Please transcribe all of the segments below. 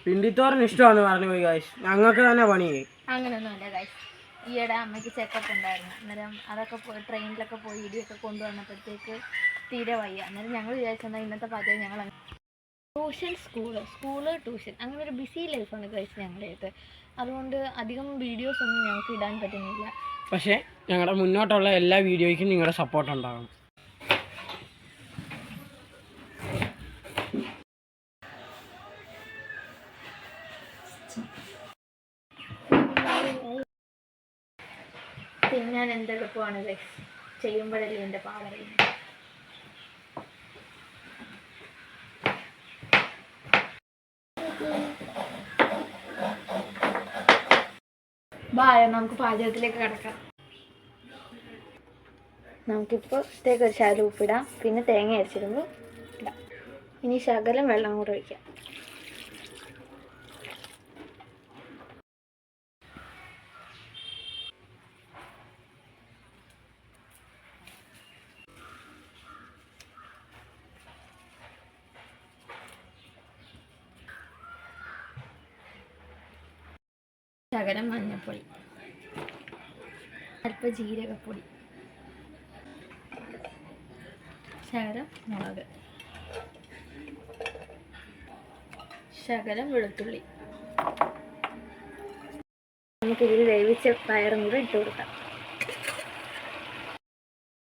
പിണ്ടിത്തോരൻ ഇഷ്ടമാണ് പറഞ്ഞു പോയി ഗൈസ്. ഞങ്ങൾക്ക് തന്നെ പണിയായി. അങ്ങനെയൊന്നുമില്ല ഗൈസ്. ഈയിടെ അമ്മയ്ക്ക് ചെക്കപ്പ് ഉണ്ടായിരുന്നു. അന്നേരം അതൊക്കെ ട്രെയിനിലൊക്കെ പോയി ഇടിയൊക്കെ കൊണ്ടുവന്നപ്പോഴത്തേക്ക് തീരെ വയ്യ. അന്നേരം ഞങ്ങൾ വിചാരിച്ചെന്നാൽ ഇന്നത്തെ പാചകം ഞങ്ങൾ ട്യൂഷൻ സ്കൂള് ട്യൂഷൻ അങ്ങനെ ഒരു ബിസി ലൈഫാണ് ഗൈസ് ഞങ്ങളുടേത്. അതുകൊണ്ട് അധികം വീഡിയോസ് ഒന്നും ഞങ്ങൾക്ക് ഇടാൻ പറ്റുന്നില്ല. പക്ഷേ ഞങ്ങളുടെ മുന്നോട്ടുള്ള എല്ലാ വീഡിയോയ്ക്കും നിങ്ങളുടെ സപ്പോർട്ട് ഉണ്ടാകണം. തിന്നാൻ എന്തെളുപ്പമാണ് ഗൈസ്, ചെയ്യുമ്പോഴല്ലേ എൻ്റെ പാവറിയുന്നത്. നമുക്ക് പാചകത്തിലേക്ക് കിടക്കാം. നമുക്കിപ്പോൾ ഒരു ശകലം ഉപ്പിടാം, പിന്നെ തേങ്ങ അരച്ചിടുമ്പോൾ ഇടാം. ഇനി ശകലം വെള്ളം കൂടെ ഒഴിക്കാം. ശകലം മഞ്ഞൾപ്പൊടി, അല്പം ജീരകപ്പൊടി, ശകലം മുളക്, ശകലം വെളുത്തുള്ളി. നമുക്കിതിൽ വേവിച്ച പയറും കൂടെ ഇട്ട് കൊടുക്കാം.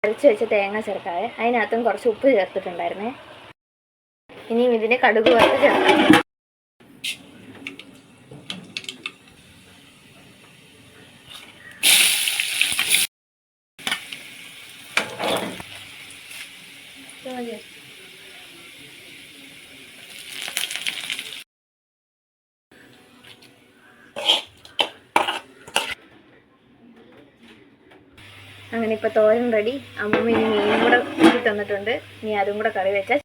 അരച്ച് വെച്ച തേങ്ങ ചേർക്കാതെ അതിനകത്തും കുറച്ച് ഉപ്പ് ചേർത്തിട്ടുണ്ടായിരുന്നേ. ഇനിയും ഇതിനെ കടുക് വറുത്ത് ചേർക്കാം. അങ്ങനെ ഇപ്പോൾ തോരൻ റെഡി. അമ്മൂമ്മ ഇനി മീനും കൂടെ കൂട്ടി തന്നിട്ടുണ്ട്. ഇനി അതും കൂടെ കറി വെച്ചാൽ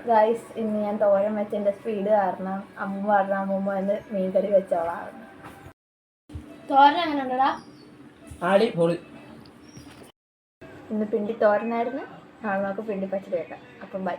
ഗൈസ്, ഇന്ന് ഞാൻ തോരൻ വെച്ചതിൻ്റെ സ്പീഡ് കാരണം അമ്മൂമ്മ എന്ന് മീൻ കറി വെച്ചോളാണ്. തോരൻ എങ്ങനെ ഉണ്ടടാ? ഇന്ന് പിണ്ടി തോരനായിരുന്നു. നാളെ നമുക്ക് പിണ്ടി പച്ചടി വെക്കാം. അപ്പം ബൈ.